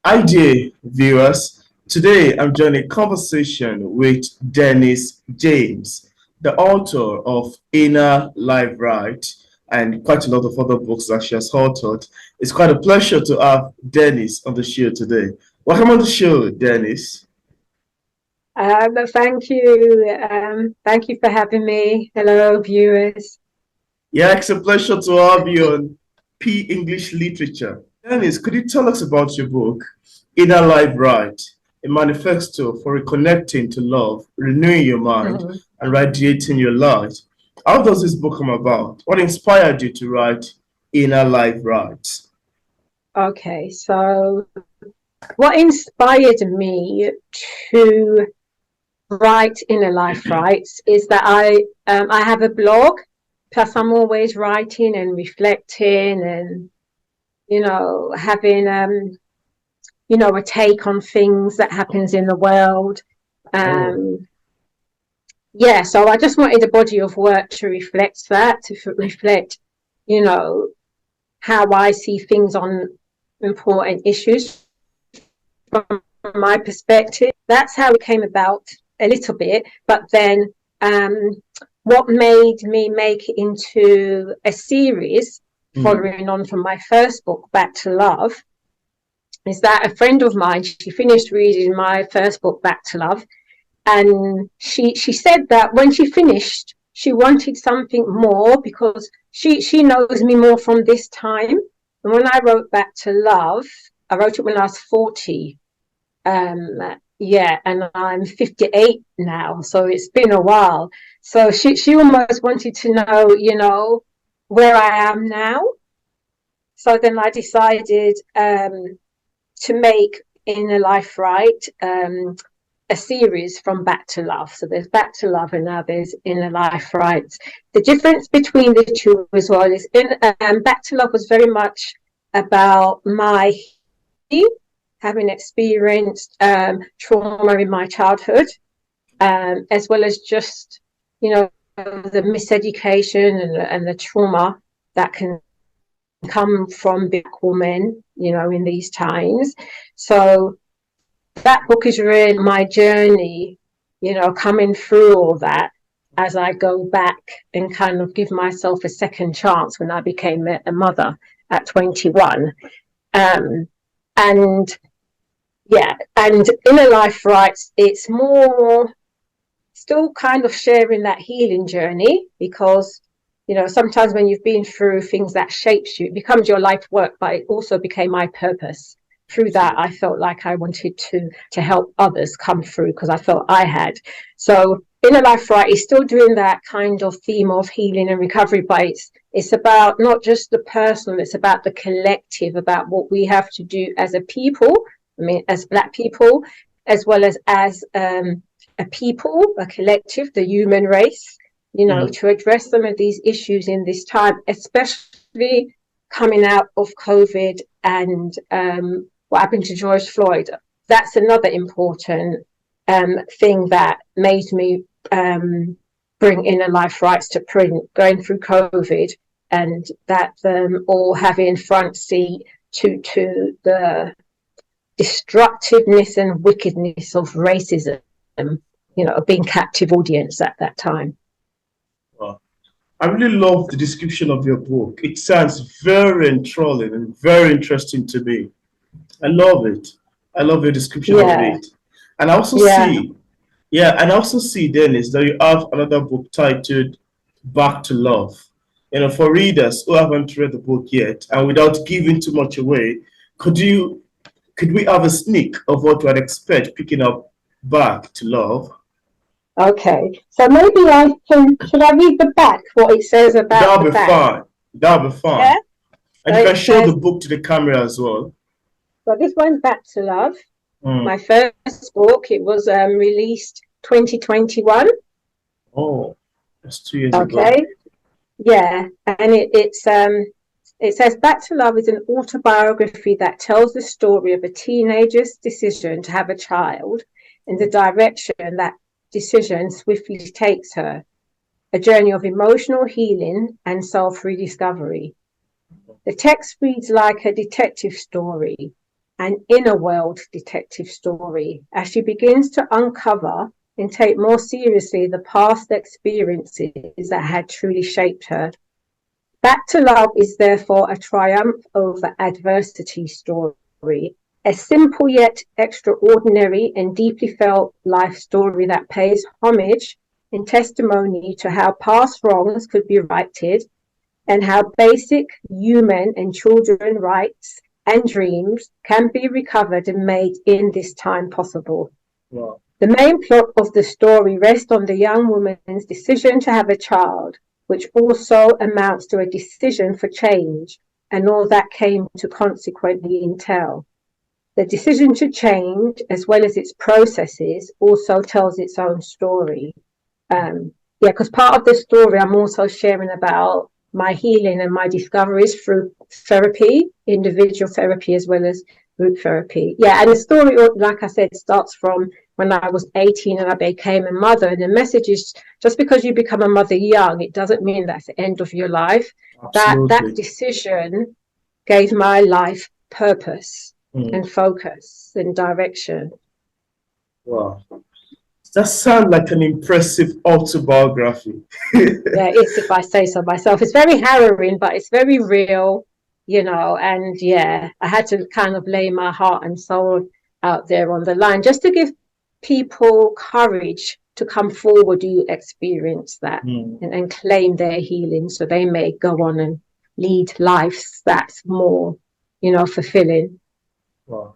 Hi dear viewers. Today I'm joining a conversation with Denise James, the author of Inner Life Right and quite a lot of other books that she has authored. It's quite a pleasure to have Denise on the show today. Welcome on the show, Denise. Thank you. Thank you for having me. Hello, viewers. Yeah, it's a pleasure to have you on P English Literature. Dennis, could you tell us about your book, Inner Life Right, a manifesto for reconnecting to love, renewing your mind, Mhm. and radiating your light? How does this book come about? What inspired you to write Inner Life Right? Okay, so what inspired me to write Inner Life Rights is that I have a blog. Plus, I'm always writing and reflecting, and having a take on things that happens in the world. Oh, Um, yeah, so I just wanted a body of work to reflect that, reflect, you know, how I see things on important issues from my perspective. That's how it came about a little bit. But then um, what made me make it into a series mm, following on from my first book, Back to Love, is that a friend of mine, she finished reading my first book, Back to Love, and she said that when she finished, she wanted something more because she knows me more from this time. And when I wrote Back to Love, I wrote it when I was 40. Yeah, and I'm 58 now, so it's been a while. So she almost wanted to know, where I am now. So then I decided to make Inner Life Right a series from Back to Love. So there's Back to Love and now there's Inner Life Rights. The difference between the two as well is Back to Love was very much about my having experienced trauma in my childhood, as well as just, the miseducation and the trauma that can come from Black women, in these times. So that book is really my journey, coming through all that as I go back and kind of give myself a second chance when I became a mother at 21. Um, and yeah, and Inner Life Rights, it's more still kind of sharing that healing journey because sometimes when you've been through things that shapes you, it becomes your life work, but it also became my purpose. Through that, I absolutely. felt like I wanted to help others come through because I felt I had. So Inner Life Right is still doing that kind of theme of healing and recovery, but it's about not just the personal, it's about the collective, about what we have to do as a people, I mean as Black people, as well as a people, a collective, the human race, Mm. to address some of these issues in this time, especially coming out of COVID and what happened to George Floyd. That's another important thing that made me bring Inner Life Rights to print, going through COVID, and that all having front seat to the destructiveness and wickedness of racism, being captive audience at that time. Wow. I really love the description of your book. It sounds very enthralling and very interesting to me. I love it. I love your description of Yeah, it. And I also yeah. see, yeah, and I also see, Dennis, that you have another book titled Back to Love. For readers who haven't read the book yet, and without giving too much away, could you could we have a sneak of what to expect picking up Back to Love? Okay. So maybe should I read the back, what it says about That'll the be back? fine. That'll be Yeah. fine. And So you can it show says, the book to the camera as well. so this one's Back to Love. Mm. My first book, it was released 2021. Oh, that's 2 years ago. Okay. Yeah. And it says Back to Love is an autobiography that tells the story of a teenager's decision to have a child and the direction that decision swiftly takes her. A journey of emotional healing and self rediscovery. The text reads like a detective story, an inner world detective story as she begins to uncover and take more seriously the past experiences that had truly shaped her. Back to Love is therefore a triumph over adversity story, a simple yet extraordinary and deeply felt life story that pays homage and testimony to how past wrongs could be righted and how basic human and children rights and dreams can be recovered and made in this time possible. Wow. The main plot of the story rests on the young woman's decision to have a child, which also amounts to a decision for change and all that came to consequently entail. The decision to change, as well as its processes, also tells its own story. Because part of the story I'm also sharing about my healing and my discoveries through therapy, individual therapy, as well as group therapy. Yeah, and the story, like I said, starts from when I was 18 and I became a mother. And the message is just because you become a mother young, it doesn't mean that's the end of your life. That Absolutely. decision gave my life purpose and focus and direction. Wow. That sounds like an impressive autobiography. Yeah, it's, if I say so myself. It's very harrowing, but it's very real, and yeah, I had to kind of lay my heart and soul out there on the line just to give people courage to come forward who experience that and claim their healing so they may go on and lead lives that's more, fulfilling. Wow.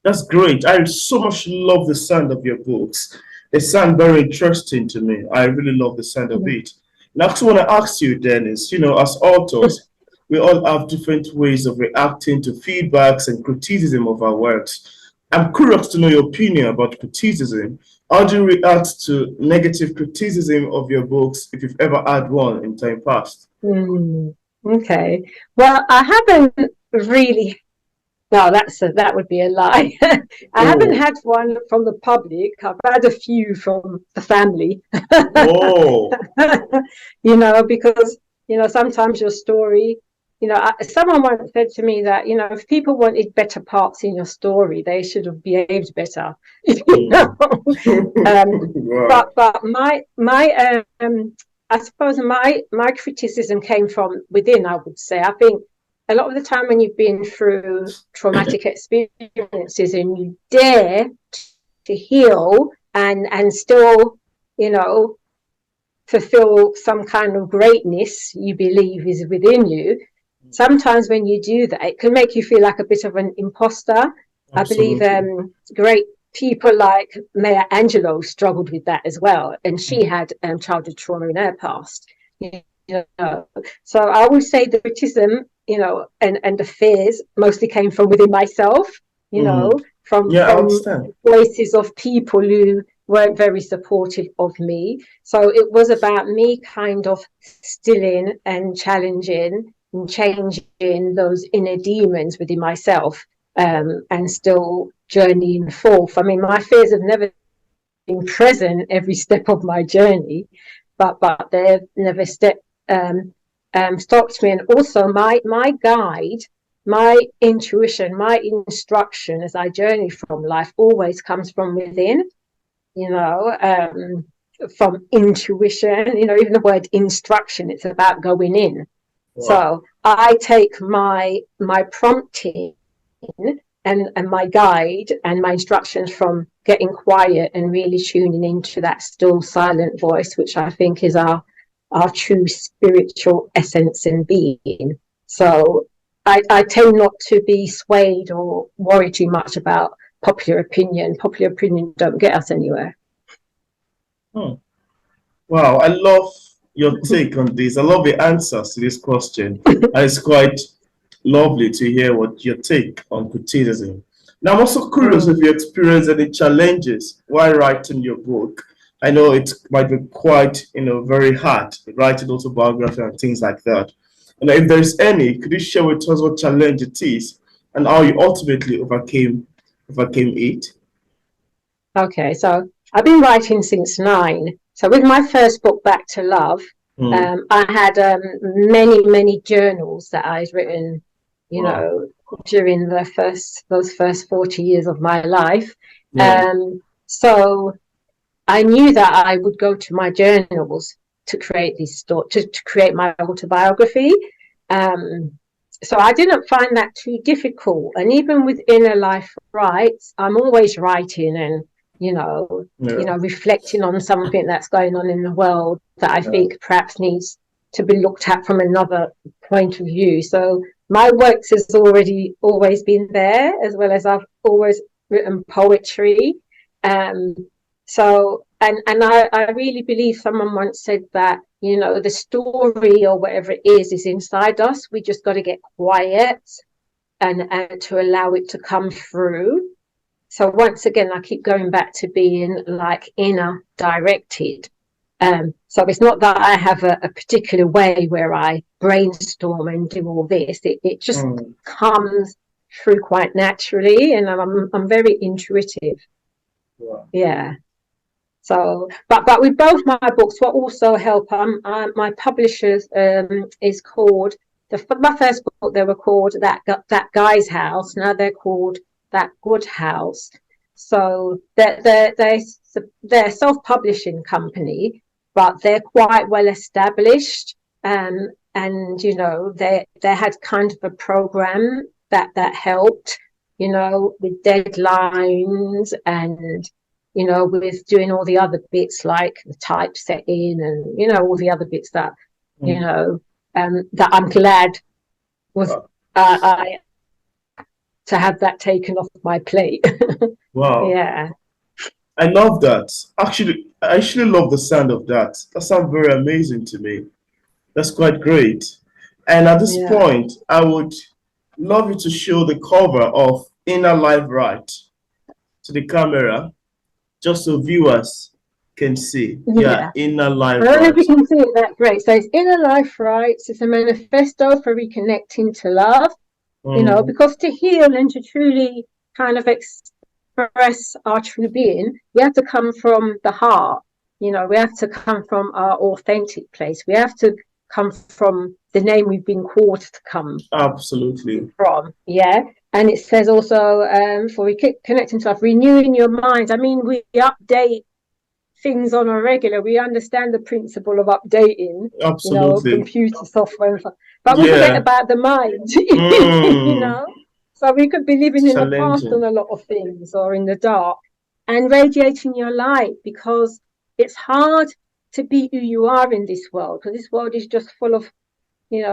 That's great. I so much love the sound of your books. They sound very interesting to me. I really love the sound of it. And I also want to ask you, Dennis, as authors, we all have different ways of reacting to feedbacks and criticism of our works. I'm curious to know your opinion about criticism. How do you react to negative criticism of your books if you've ever had one in time past? Okay. Well, I haven't really. No, that would be a lie. I haven't had one from the public. I've had a few from the family. Oh. Because sometimes your story. Someone once said to me that if people wanted better parts in your story, they should have behaved better. Wow. But my I suppose my criticism came from within. I would say I think a lot of the time when you've been through traumatic experiences and you dare to heal and still, fulfill some kind of greatness you believe is within you, sometimes when you do that, it can make you feel like a bit of an imposter. I believe great people like Maya Angelou struggled with that as well, and she had childhood trauma in her past. So I would say the criticism, and the fears mostly came from within myself, from Yeah, I understand. voices of people who weren't very supportive of me. So it was about me kind of stilling and challenging and changing those inner demons within myself, and still journeying forth. I mean, my fears have never been present every step of my journey, but they've never stopped me. And also my guide, my intuition, my instruction as I journey from life always comes from within, from intuition. Even the word instruction, it's about going in. Wow. So I take my prompting and my guide and my instructions from getting quiet and really tuning into that still silent voice, which I think is our true spiritual essence and being. So I tend not to be swayed or worry too much about popular opinion. Popular opinion don't get us anywhere. Wow, I love your take on this. I love the answers to this question. And it's quite lovely to hear what your take on criticism. Now, I'm also curious if you experienced any challenges while writing your book. I know it might be quite, very hard writing autobiography and things like that. And if there's any, could you share with us what challenge it is and how you ultimately overcame it? Okay, so I've been writing since 9. So with my first book, Back to Love, I had many journals that I'd written, Wow. during those first 40 years of my life. Yeah. So I knew that I would go to my journals to create to create my autobiography. So I didn't find that too difficult. And even with Inner Life Rights, I'm always writing and, Yeah. reflecting on something that's going on in the world that I Yeah. think perhaps needs to be looked at from another point of view. So my works has always been there, as well as I've always written poetry. So, and I really believe someone once said that, the story or whatever it is inside us. We just got to get quiet and to allow it to come through. So once again, I keep going back to being like inner directed. So it's not that I have a particular way where I brainstorm and do all this. It just comes through quite naturally, and I'm very intuitive. Wow. Yeah. So, but with both my books, what also help, my publishers is called my first book. They were called that Guy's House. Now they're called That Good House. So they're a self-publishing company, but they're quite well established. And they had kind of a program that helped, with deadlines and with doing all the other bits like the typesetting and all the other bits that that I'm glad was I to have that taken off my plate. Wow. Yeah. I love that. Actually, I actually love the sound of that. That sounds very amazing to me. That's quite great. And at this Yeah. point, I would love you to show the cover of Inner Life Right to the camera, just so viewers can see. Yeah, Yeah. Inner Life I don't know if Right. you can see it that great. So it's Inner Life Rights. It's a manifesto for reconnecting to love, because to heal and to truly kind of express our true being, we have to come from the heart. We have to come from our authentic place. We have to come from the name we've been called to come Absolutely. from. Yeah. And it says also for connecting to love, renewing your mind. I mean, we update things on a regular. We understand the principle of updating, Absolutely. computer software and stuff, but we forget Yeah. about the mind. Mm. So we could be living It's in the past on challenging. a lot of things or in the dark, and radiating your light, because it's hard to be who you are in this world, because this world is just full of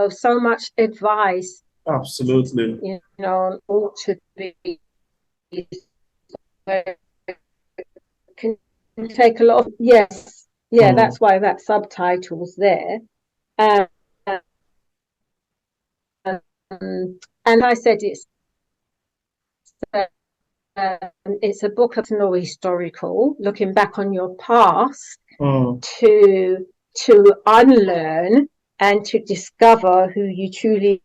so much advice, Absolutely. on all to be, can take a lot of, yes, yeah, Mm. that's why that subtitle's there. Um, and I said it's a book of no historical, looking back on your past Mm. to unlearn and to discover who you truly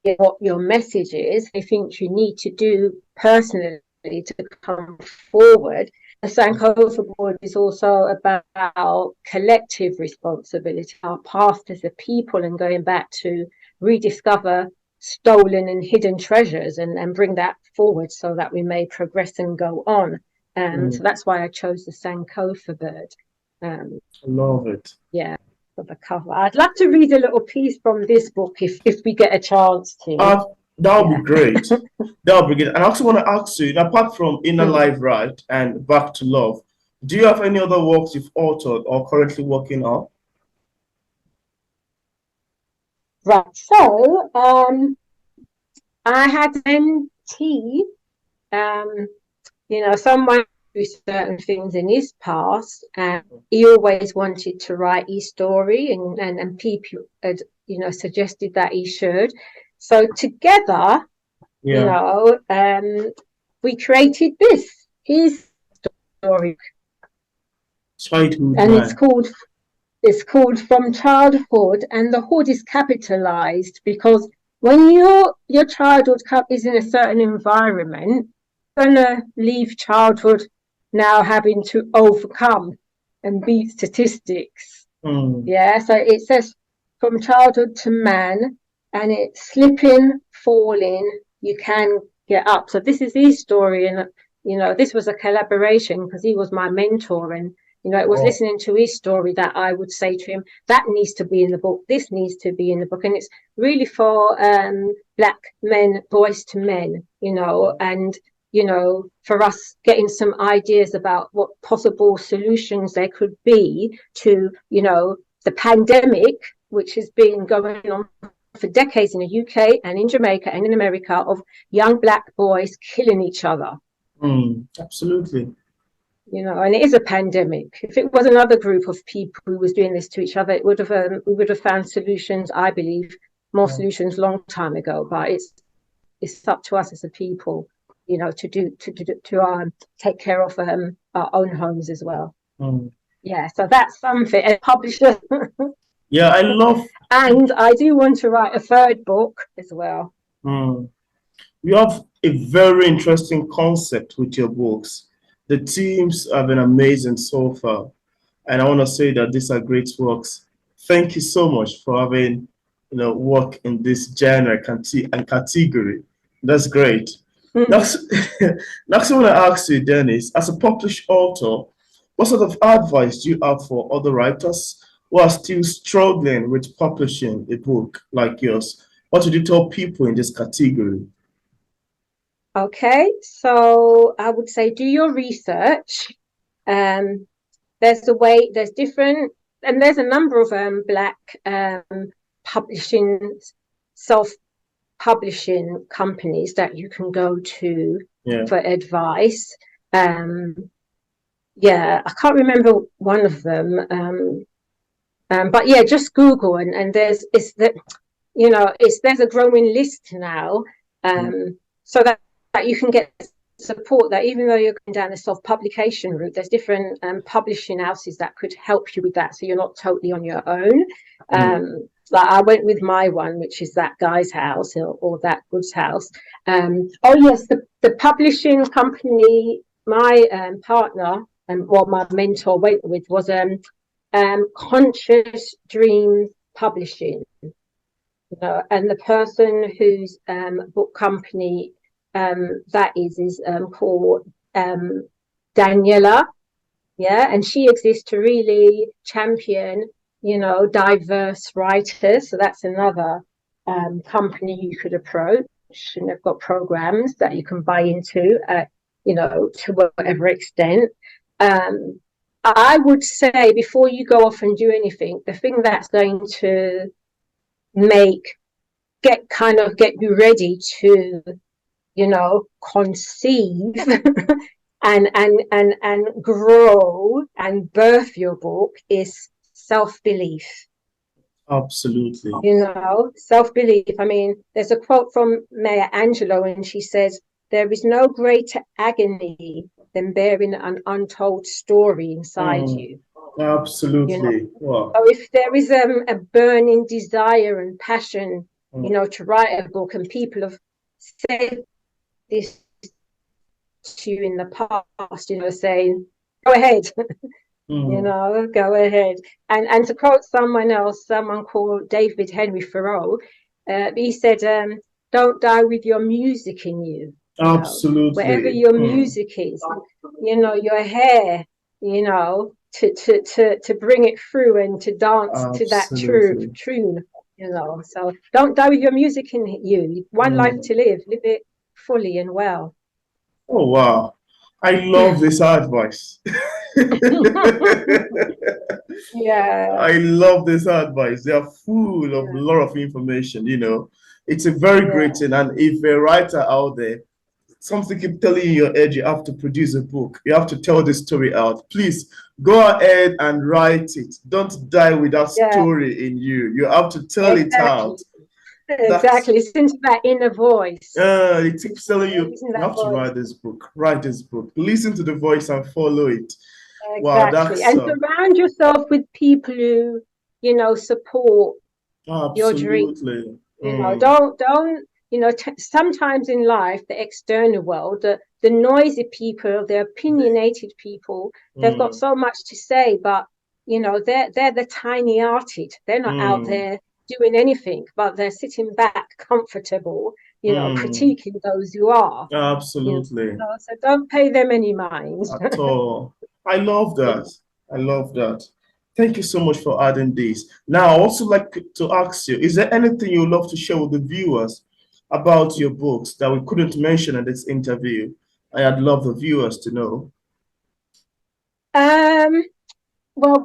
are, what your message is, I think you need to do personally to come forward. The Sankofa board is also about collective responsibility, our past as a people, and going back to rediscover stolen and hidden treasures and bring that forward so that we may progress and go on. So that's why I chose the Sankofa bird. I love it. Yeah, for the cover. I'd love to read a little piece from this book if we get a chance to. Uh, that would be Yeah. great. That would be good. And I also want to ask you, apart from Inner Life Right and Back to Love, do you have any other works you've authored or currently working on? Right. So I had an MT, someone through certain things in his past, and he always wanted to write his story, and people had, suggested that he should. So together, Yeah. we created his story, Childhood and man. it's called From Childhood, and the hood is capitalized because when your childhood is in a certain environment, you're gonna leave childhood now having to overcome and beat statistics. Mm. Yeah, so it says from childhood to man, and it's slipping, falling, you can get up. So this is his story, and this was a collaboration because he was my mentor, and it was Oh, listening to his story that I would say to him, that needs to be in the book, this needs to be in the book. And it's really for black men, boys to men, and for us getting some ideas about what possible solutions there could be to the pandemic, which has been going on for decades in the UK and in Jamaica and in America, of young black boys killing each other. absolutely. And it is a pandemic. If it was another group of people who was doing this to each other, we would have found solutions, I believe, more Mm, solutions long time ago. But it's up to us as a people, to take care of our own homes as well. mm. Yeah, so that's something. A publisher, Yeah, I love. and I do want to write a third book as well. Mm. You have a very interesting concept with your books. The themes have been amazing so far, and I want to say that these are great works. Thank you so much for having, work in this genre and category. That's great. Next, next, I want to ask you, Dennis, as a published author, what sort of advice do you have for other writers who are still struggling with publishing a book like yours? What would you tell people in this category? Okay, so I would say do your research. Um, there's different, and there's a number of black publishing, self-publishing companies that you can go to Yeah. for advice. Yeah, I can't remember one of them. But yeah, just Google, and there's a growing list now, Mm, so that you can get support, that even though you're going down the self-publication route, there's different publishing houses that could help you with that, so you're not totally on your own. mm, Like I went with my one, which is That Guy's House, or That Good's House. Oh yes, the publishing company my partner and what my mentor went with was Conscious Dreams Publishing. And the person whose book company that is called Daniela. Yeah, and she exists to really champion, diverse writers. So that's another company you could approach, and they've got programs that you can buy into, to whatever extent. Um, I would say before you go off and do anything, the thing that's going to make get you ready to conceive and grow and birth your book is self-belief. absolutely. Self-belief. I mean, there's a quote from Maya Angelou, and she says, there is no greater agony than bearing an untold story inside Mm, you. absolutely. Wow. So if there is a burning desire and passion, Mm, to write a book, and people have said this to you in the past, saying, go ahead, mm, go ahead. And to quote someone called David Henry Thoreau, he said, don't die with your music in you, wherever absolutely. your Mm, music is, your hair, to bring it through and to dance to that absolutely. tune, So don't die with your music in you. One life Mm. to live it fully and well. Oh, wow. I love this advice. Yeah, I love this advice. They are full of a yeah, lot of information, It's a very great yeah, thing. And if a writer out there, something keep telling you in your head, you have to produce a book. You have to tell the story out. Please go ahead and write it. Don't die with that yeah, story in you. You have to tell it exactly. out. That's Exactly. Listen to that inner voice. it keeps telling you Listen to you that have to voice. write this book, listen to the voice and follow it. Wow, Exactly. that's And surround yourself with people who, support your dream. absolutely. Don't, sometimes in life, the external world, the noisy people, the opinionated people, they've got Mm, so much to say, but, they're the tiny hearted. They're not out mm, there doing anything, but they're sitting back comfortable, critiquing those who are. Absolutely. So don't pay them any mind. At all. I love that. I love that. Thank you so much for adding this. Now, I also like to ask you, is there anything you would love to share with the viewers about your books that we couldn't mention in this interview? I'd love the viewers to know. Um, well,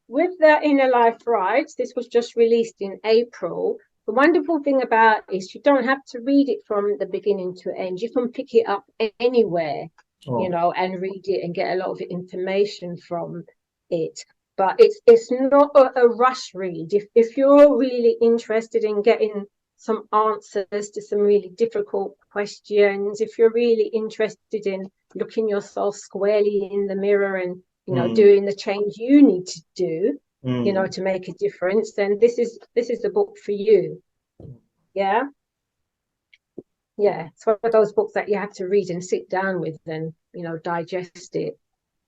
with the Inner Life Rights, this was just released in April. The wonderful thing about it is you don't have to read it from the beginning to end. You can pick it up anywhere, Oh. and read it and get a lot of information from it. But it's not a rush read. If you're really interested in getting some answers to some really difficult questions, if you're really interested in looking yourself squarely in the mirror and doing the change you need to do, to make a difference, then this is the book for you. Yeah. Yeah. It's one of those books that you have to read and sit down with and, digest it.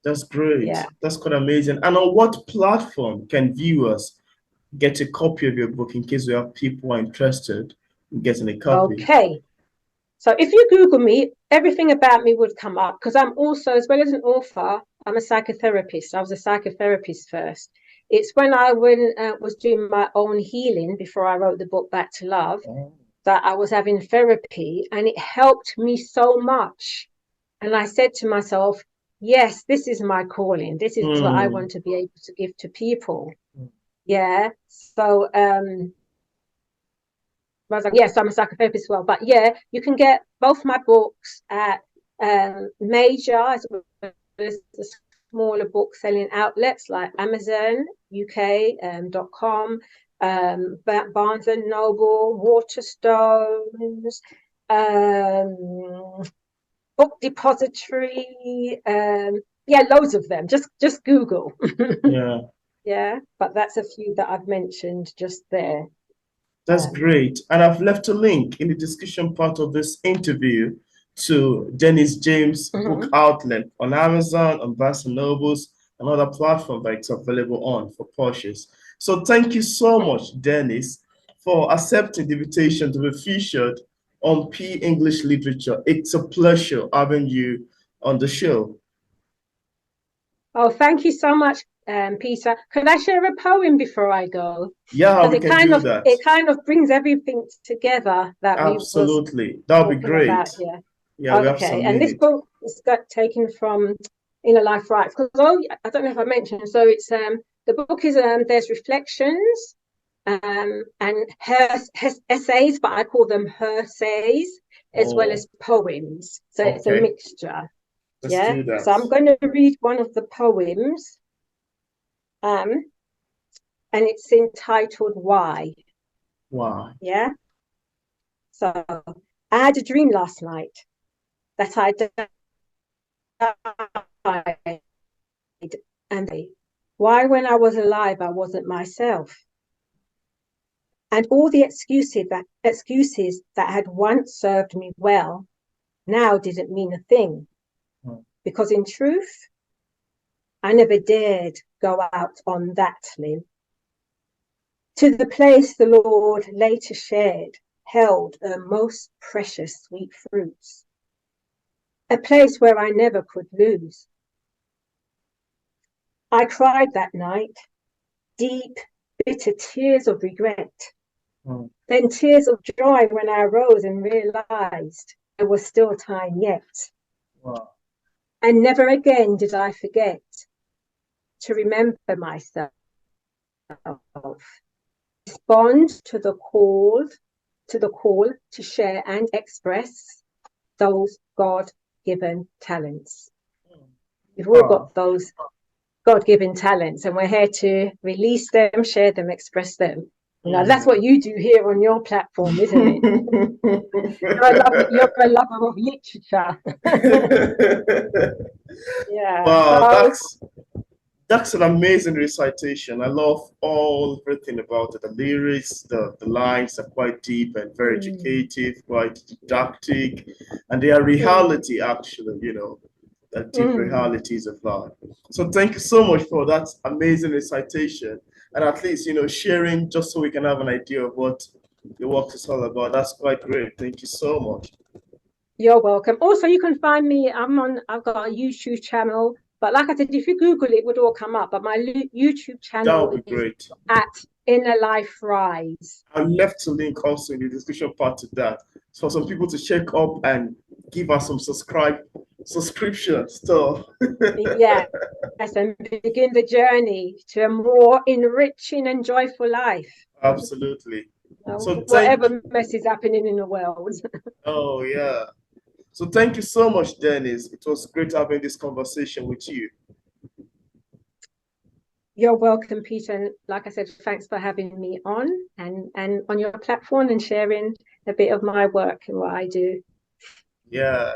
That's great. Yeah. That's quite amazing. And on what platform can viewers get a copy of your book in case we have people who are interested in getting a copy? Okay. So if you Google me, everything about me would come up because I'm also, as well as an author, I'm a psychotherapist. I was a psychotherapist first. It's when I was doing my own healing before I wrote the book Back to Love that I was having therapy, and it helped me so much. And I said to myself, yes, this is my calling. This is what I want to be able to give to people. Yeah. So I was like, yes, I'm a psychotherapist as well. But yeah, you can get both my books at major as well as the smaller book selling outlets like Amazon UK.com, Barnes and Noble, Waterstones, Book Depository. Yeah, loads of them. Just Google. Yeah. Yeah, but that's a few that I've mentioned just there. That's great. And I've left a link in the description part of this interview to Denise James' book outlet on Amazon, on Barnes& Nobles, and other platforms that it's available on for purchase. So thank you so much, Denise, for accepting the invitation to be featured on P English Literature. It's a pleasure having you on the show. Oh, thank you so much, Peter. Could I share a poem before I go? Yeah, we Because can do that. it kind of brings everything together that we was Absolutely. That would be talking great. about here. Yeah, we have Okay, some and this minutes. book is taken from Inner Life Rights. Because I don't know if I mentioned. So it's the book is there's reflections and her essays, but I call them her says, as well as poems. So it's a mixture. Let's do that. So I'm going to read one of the poems, and it's entitled "Why." Why? Yeah. So I had a dream last night that I died, and why, when I was alive, I wasn't myself, and all the excuses that had once served me well now didn't mean a thing, because in truth, I never dared go out on that limb. To the place the Lord later shared held a most precious sweet fruits, a place where I never could lose. I cried that night, deep, bitter tears of regret, then tears of joy when I arose and realized there was still time yet. Wow. And never again did I forget to remember myself, respond to the call to share and express those God-given talents. We've all got those God-given talents, and we're here to release them, share them, express them. That's what you do here on your platform, isn't it? You're a lover of literature. Yeah. Wow, that's an amazing recitation. I love everything about it. The lyrics, the lines are quite deep and very educative, quite didactic, and they are reality actually, the deep realities of life. So thank you so much for that amazing recitation. And at least, sharing just so we can have an idea of what your work is all about. That's quite great. Thank you so much. You're welcome. Also, you can find me. I've got a YouTube channel, but like I said, if you Google it, would all come up. But my YouTube That channel would be is great. at Inner Life Rise. I left a link also in the description part to that for some people to check up and give us some subscription stuff. Yes, and begin the journey to a more enriching and joyful life. Absolutely. So thank Whatever mess is happening in the world. oh yeah. So thank you so much, Dennis. It was great having this conversation with you. You're welcome, Peter. And like I said, thanks for having me on and on your platform and sharing a bit of my work and what I do. Yeah.